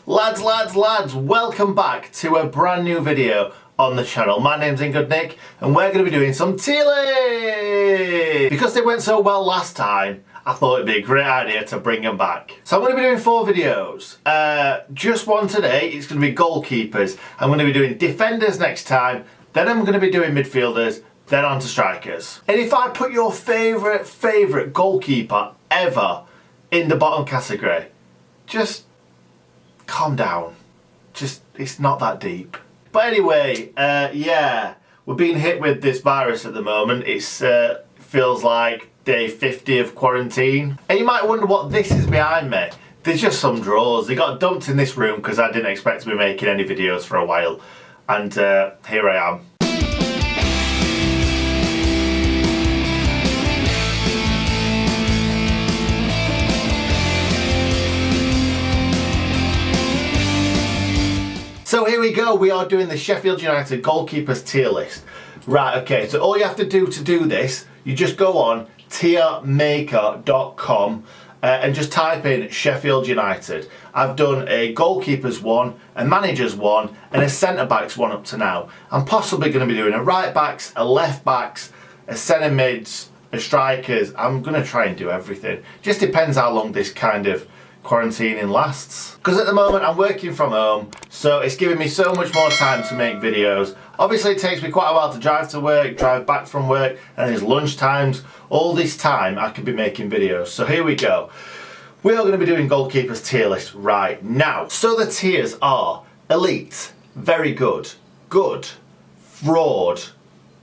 Lads, welcome back to a brand new video on the channel. My name's Ingood Nick and we're going to be doing some tier lists. Because they went so well last time, I thought it'd be a great idea to bring them back. So I'm going to be doing 4 videos. Just one today, it's going to be goalkeepers. I'm going to be doing defenders next time, then I'm going to be doing midfielders, then on to strikers. And if I put your favourite goalkeeper ever in the bottom category, just calm down. It's not that deep. But anyway, yeah, we're being hit with this virus at the moment. It's feels like day 50 of quarantine. And you might wonder what this is behind me. There's just some drawers. They got dumped in this room because I didn't expect to be making any videos for a while. And here I am. So here we go, we are doing the Sheffield United goalkeepers tier list. Right, okay, so all you have to do this, you just go on tiermaker.com and just type in Sheffield United. I've done a goalkeepers one, a managers one, and a centre backs one up to now. I'm possibly going to be doing a right backs, a left backs, a centre mids, a strikers. I'm going to try and do everything. Just depends how long this kind of quarantining lasts. Because at the moment I'm working from home, so it's giving me so much more time to make videos. Obviously it takes me quite a while to drive to work, drive back from work, and there's lunch times. All this time I could be making videos. So here we go. We are going to be doing goalkeepers tier list right now. So the tiers are elite, very good, good, fraud,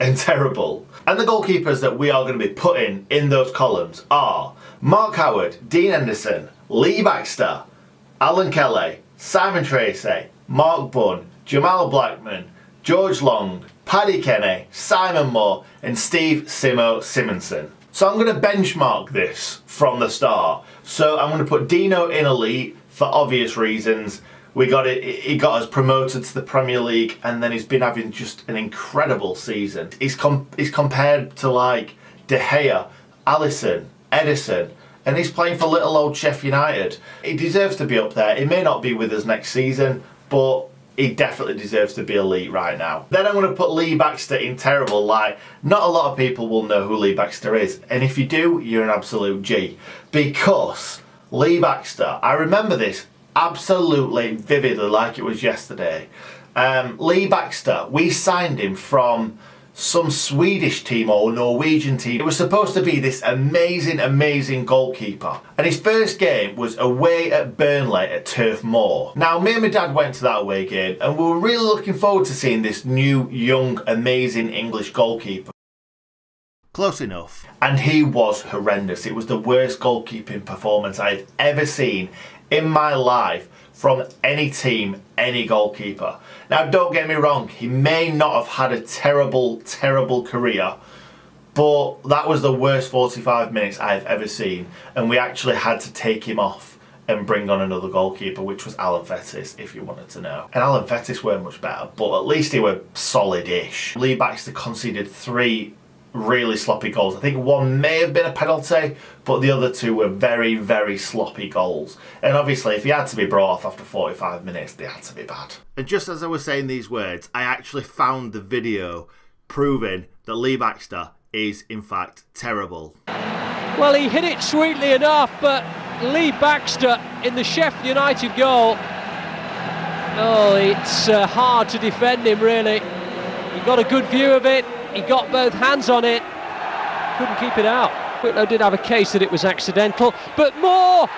and terrible. And the goalkeepers that we are going to be putting in those columns are Mark Howard, Dean Henderson, Lee Baxter, Alan Kelly, Simon Tracey, Mark Bunn, Jamal Blackmon, George Long, Paddy Kenny, Simon Moore, and Steve Simenson. So I'm going to benchmark this from the start. So I'm going to put Dino in elite for obvious reasons. He got us promoted to the Premier League, and then he's been having just an incredible season. He's compared to like De Gea, Alisson, Edison, and he's playing for little old Sheffield United. He deserves to be up there. He may not be with us next season, but he definitely deserves to be elite right now. Then I'm going to put Lee Baxter in terrible. Like, not a lot of people will know who Lee Baxter is, and if you do, you're an absolute G. Because Lee Baxter, I remember this absolutely vividly like it was yesterday. Lee Baxter, we signed him from some Swedish team or Norwegian team. It was supposed to be this amazing goalkeeper. And his first game was away at Burnley at Turf Moor. Now, me and my dad went to that away game and we were really looking forward to seeing this new, young, amazing English goalkeeper. Close enough. And he was horrendous. It was the worst goalkeeping performance I've ever seen in my life from any team, any goalkeeper. Now, don't get me wrong, he may not have had a terrible career, but that was the worst 45 minutes I've ever seen, and we actually had to take him off and bring on another goalkeeper, which was Alan Fettis, if you wanted to know. And Alan Fettis weren't much better, but at least he were solid-ish. Lee Baxter conceded 3 really sloppy goals. I think one may have been a penalty, but the other 2 were very sloppy goals. And obviously, if he had to be brought off after 45 minutes, they had to be bad. And just as I was saying these words, I actually found the video proving that Lee Baxter is, in fact, terrible. Well, he hit it sweetly enough, but Lee Baxter in the Sheffield United goal, oh, it's hard to defend him, really. He got a good view of it. He got both hands on it, couldn't keep it out. Whitlow did have a case that it was accidental, but Moore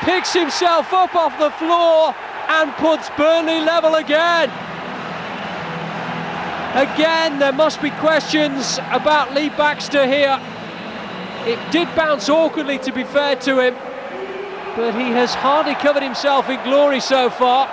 picks himself up off the floor and puts Burnley level again. Again, there must be questions about Lee Baxter here. It did bounce awkwardly, to be fair to him, but he has hardly covered himself in glory so far.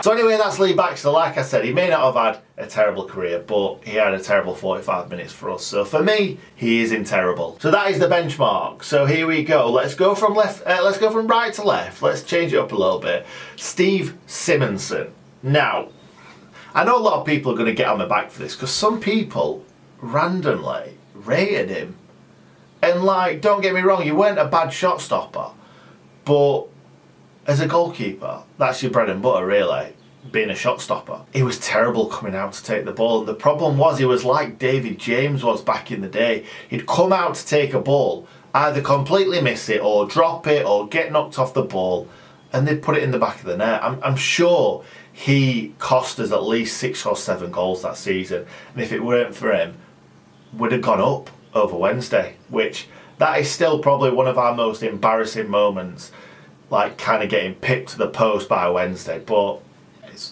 So anyway, that's Lee Baxter. Like I said, he may not have had a terrible career, but he had a terrible 45 minutes for us. So for me, he is in terrible. So that is the benchmark. So here we go. Let's go from right to left. Let's change it up a little bit. Steve Simenson. Now, I know a lot of people are going to get on my back for this because some people randomly rated him. And like, don't get me wrong, he weren't a bad shot stopper, but as a goalkeeper, that's your bread and butter really, being a shot stopper. He was terrible coming out to take the ball, and the problem was he was like David James was back in the day. He'd come out to take a ball, either completely miss it or drop it or get knocked off the ball, and they'd put it in the back of the net. I'm sure he cost us at least 6 or 7 goals that season, and if it weren't for him, we'd have gone up over Wednesday, which that is still probably one of our most embarrassing moments, like kind of getting pipped to the post by Wednesday, but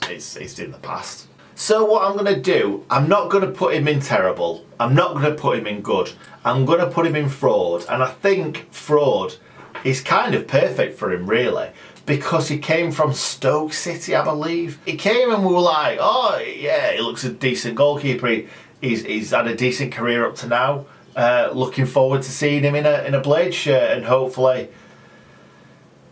it's in the past. So what I'm going to do, I'm not going to put him in terrible, I'm not going to put him in good, I'm going to put him in fraud, and I think fraud is kind of perfect for him really, because he came from Stoke City, I believe. He came and we were like, oh yeah, he looks a decent goalkeeper, he's had a decent career up to now, looking forward to seeing him in a Blade shirt, and hopefully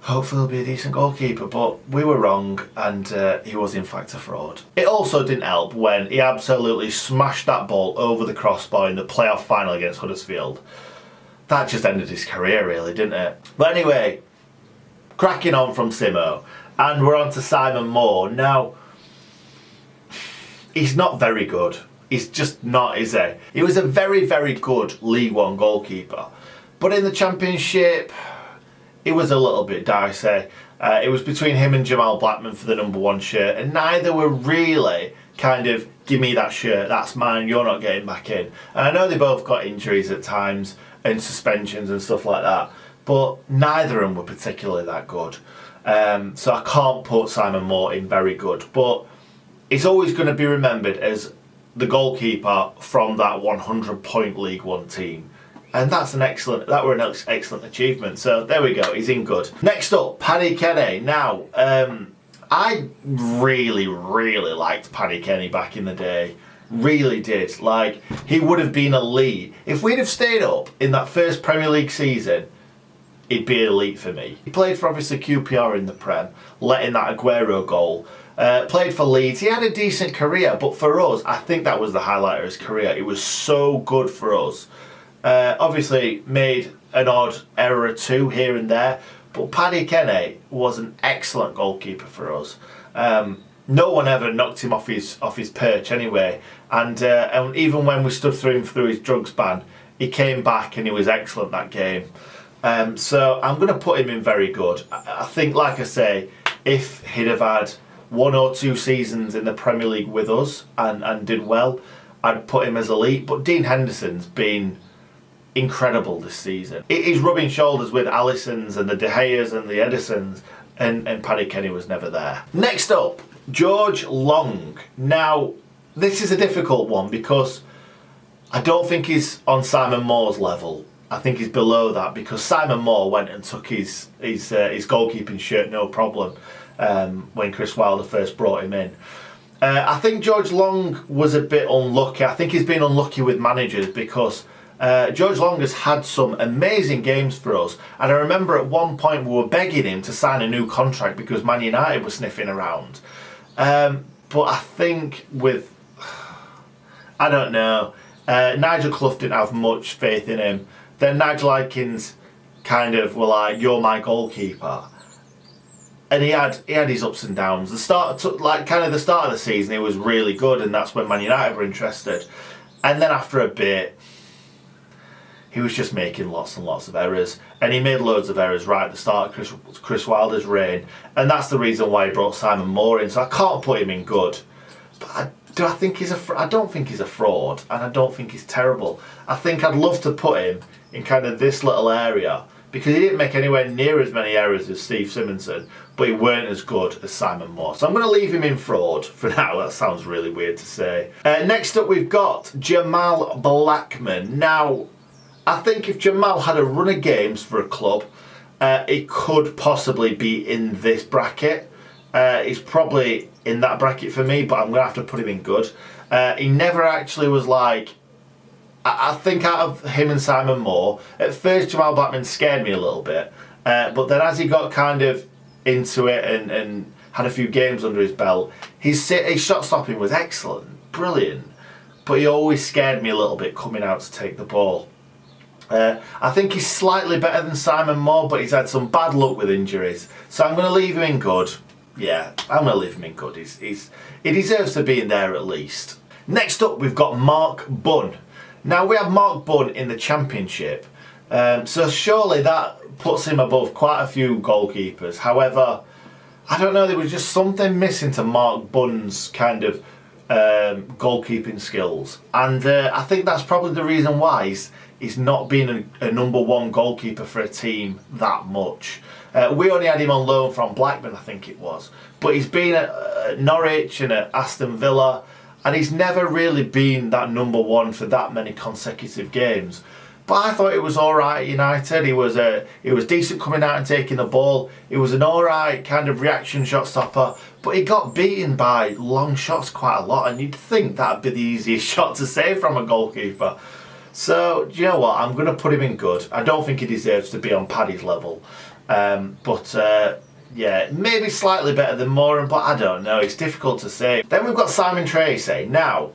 he'll be a decent goalkeeper, but we were wrong, and he was in fact a fraud. It also didn't help when he absolutely smashed that ball over the crossbar in the playoff final against Huddersfield. That just ended his career really, didn't it? But anyway, cracking on from Simo, and we're on to Simon Moore. Now, he's not very good. He's just not, is he? He was a very, very good League One goalkeeper, but in the Championship, it was a little bit dicey. It was between him and Jamal Blackmon for the #1 shirt, and neither were really kind of, give me that shirt, that's mine, you're not getting back in. And I know they both got injuries at times and suspensions and stuff like that, but neither of them were particularly that good. So I can't put Simon Moore in very good, but he's always going to be remembered as the goalkeeper from that 100-point League One team. And that were an excellent achievement. So there we go, he's in good. Next up, Paddy Kenny. Now, I really, really liked Paddy Kenny back in the day. Really did. Like, he would have been elite. If we'd have stayed up in that first Premier League season, he'd be elite for me. He played for obviously QPR in the Prem, letting that Aguero goal. Played for Leeds. He had a decent career, but for us, I think that was the highlight of his career. It was so good for us. Obviously made an odd error or two here and there, but Paddy Kenny was an excellent goalkeeper for us. No one ever knocked him off his perch anyway, and even when we stood through him through his drugs ban, he came back and he was excellent that game. So I'm going to put him in very good. I think, like I say, if he'd have had 1 or 2 seasons in the Premier League with us and did well, I'd put him as elite. But Dean Henderson's been incredible this season. He's rubbing shoulders with Alisson's and the De Gea's and the Edersons, and Paddy Kenny was never there. Next up, George Long. Now, this is a difficult one because I don't think he's on Simon Moore's level. I think he's below that because Simon Moore went and took his goalkeeping shirt no problem when Chris Wilder first brought him in. I think George Long was a bit unlucky. I think he's been unlucky with managers because George Long has had some amazing games for us, and I remember at one point we were begging him to sign a new contract because Man United were sniffing around. But I think with, I don't know, Nigel Clough didn't have much faith in him. Then Nigel Adkins kind of were like, you're my goalkeeper. And he had his ups and downs. The start of the season, he was really good, and that's when Man United were interested. And then after a bit, he was just making lots and lots of errors, and he made loads of errors right at the start of Chris Wilder's reign, and that's the reason why he brought Simon Moore in. So I can't put him in good, but I don't think he's a fraud, and I don't think he's terrible. I think I'd love to put him in kind of this little area because he didn't make anywhere near as many errors as Steve Simenson, but he weren't as good as Simon Moore. So I'm going to leave him in fraud for now. That sounds really weird to say. Next up, we've got Jamal Blackmon. Now, I think if Jamal had a run of games for a club, he could possibly be in this bracket. He's probably in that bracket for me, but I'm going to have to put him in good. He never actually was like, I think out of him and Simon Moore, at first Jamal Blackmon scared me a little bit, but then as he got kind of into it and had a few games under his belt, his shot stopping was excellent, brilliant, but he always scared me a little bit coming out to take the ball. I think he's slightly better than Simon Moore, but he's had some bad luck with injuries. So I'm going to leave him in good. Yeah, I'm going to leave him in good. He deserves to be in there at least. Next up, we've got Mark Bunn. Now, we have Mark Bunn in the Championship. So surely that puts him above quite a few goalkeepers. However, I don't know, there was just something missing to Mark Bunn's kind of goalkeeping skills. And I think that's probably the reason why he's not been a number one goalkeeper for a team that much. We only had him on loan from Blackmon, I think it was. But he's been at Norwich and at Aston Villa, and he's never really been that number one for that many consecutive games. But I thought it was alright at United. He was decent coming out and taking the ball. He was an alright kind of reaction shot stopper. But he got beaten by long shots quite a lot, and you'd think that'd be the easiest shot to save from a goalkeeper. So, do you know what? I'm going to put him in good. I don't think he deserves to be on Paddy's level. Yeah, maybe slightly better than Moore, but I don't know. It's difficult to say. Then we've got Simon Tracey. Now,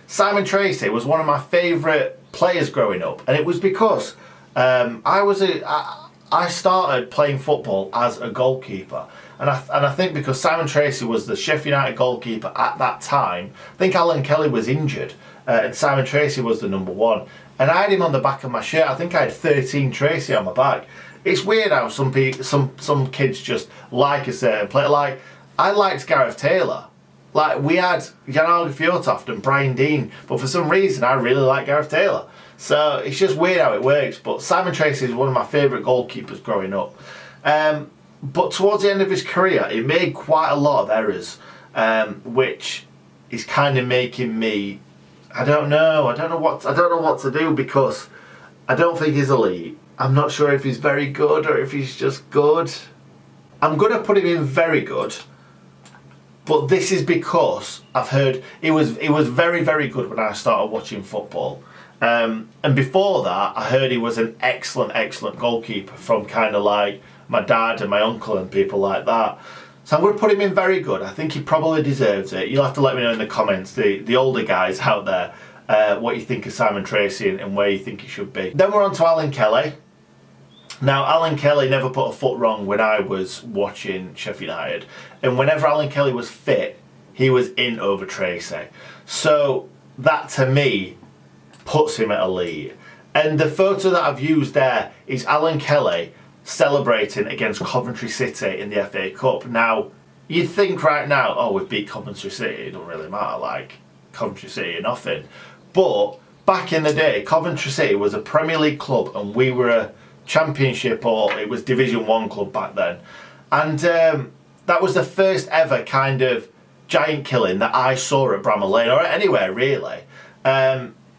Simon Tracey was one of my favourite players growing up, and it was because I started playing football as a goalkeeper, and I think because Simon Tracey was the Sheffield United goalkeeper at that time. I think Alan Kelly was injured, and Simon Tracey was the number one, and I had him on the back of my shirt. I think I had 13 Tracey on my back. It's weird how some kids just like a certain player. Like, I liked Gareth Taylor. Like, we had Jan-Ole Fjortoft and Brian Deane, but for some reason I really like Gareth Taylor. So it's just weird how it works. But Simon Tracey is one of my favourite goalkeepers growing up. But towards the end of his career, he made quite a lot of errors, which is kind of making me, I don't know what to do, because I don't think he's elite. I'm not sure if he's very good or if he's just good. I'm going to put him in very good. But this is because I've heard it was very, very good when I started watching football. And before that, I heard he was an excellent, excellent goalkeeper from kind of like my dad and my uncle and people like that. So I'm going to put him in very good. I think he probably deserves it. You'll have to let me know in the comments, the older guys out there, what you think of Simon Tracey and where you think he should be. Then we're on to Alan Kelly. Now, Alan Kelly never put a foot wrong when I was watching Sheffield United. And whenever Alan Kelly was fit, he was in over Tracey. So that, to me, puts him at elite. And the photo that I've used there is Alan Kelly celebrating against Coventry City in the FA Cup. Now, you'd think right now, oh, we've beat Coventry City, it doesn't really matter, like, Coventry City are nothing. But back in the day, Coventry City was a Premier League club and we were a Championship, or it was Division 1 club back then. And that was the first ever kind of giant killing that I saw at Bramall Lane, or anywhere really.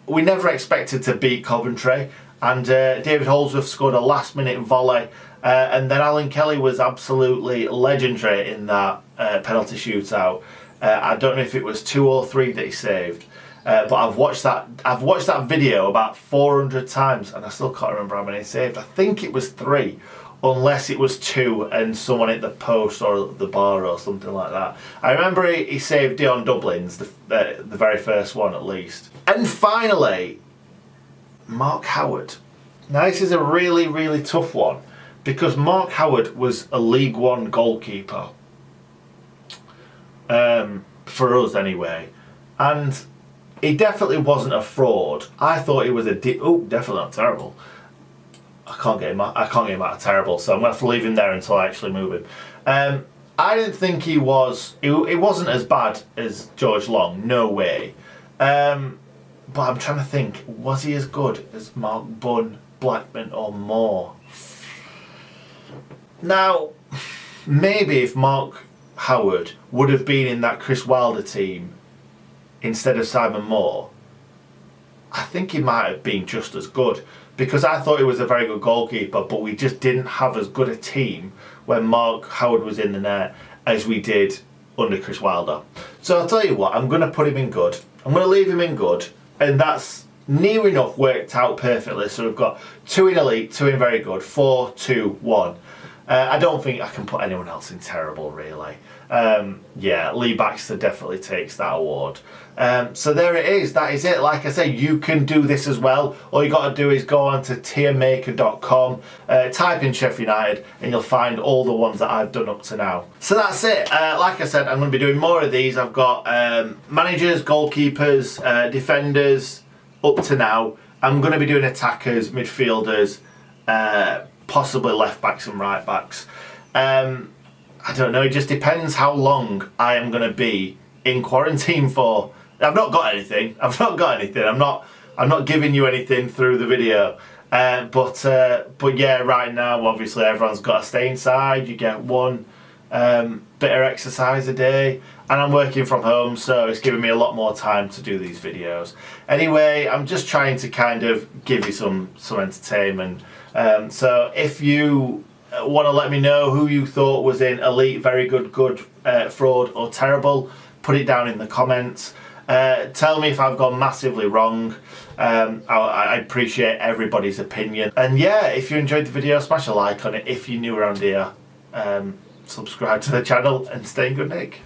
We never expected to beat Coventry, and David Holdsworth scored a last minute volley, and then Alan Kelly was absolutely legendary in that penalty shootout. I don't know if it was 2 or 3 that he saved. But I've watched that video about 400 times and I still can't remember how many he saved. I think it was 3, unless it was 2 and someone hit the post or the bar or something like that. I remember he saved Dion Dublin's, the very first one at least. And finally, Mark Howard. Now this is a really, really tough one, because Mark Howard was a League One goalkeeper. For us anyway. And he definitely wasn't a fraud. I thought he was definitely not terrible. I can't get him out of terrible, so I'm going to have to leave him there until I actually move him. I didn't think he wasn't as bad as George Long, no way. But I'm trying to think, was he as good as Mark Bunn, Blackmon or Moore? Now, maybe if Mark Howard would have been in that Chris Wilder team instead of Simon Moore, I think he might have been just as good, because I thought he was a very good goalkeeper, but we just didn't have as good a team when Mark Howard was in the net as we did under Chris Wilder. So I'll tell you what, I'm going to put him in good. I'm going to leave him in good, and that's near enough worked out perfectly. So we've got 2 in elite, 2 in very good, 4, 2, 1. I don't think I can put anyone else in terrible, really. Yeah, Lee Baxter definitely takes that award. So there it is, that is it. Like I say, you can do this as well. All you got to do is go on to tiermaker.com, type in Sheffield United, and you'll find all the ones that I've done up to now. So that's it. Like I said, I'm going to be doing more of these. I've got managers, goalkeepers, defenders up to now. I'm going to be doing attackers, midfielders, possibly left backs and right backs. I don't know, it just depends how long I am going to be in quarantine for. I've not got anything. I'm not giving you anything through the video. But yeah, right now, obviously, everyone's got to stay inside. You get one bit of exercise a day, and I'm working from home, so it's giving me a lot more time to do these videos. Anyway, I'm just trying to kind of give you some entertainment. So if you want to let me know who you thought was in elite, very good, fraud or terrible, put it down in the comments. Tell me if I've gone massively wrong. I appreciate everybody's opinion. And yeah, if you enjoyed the video, smash a like on it. If you're new around here, subscribe to the channel and stay in good nick.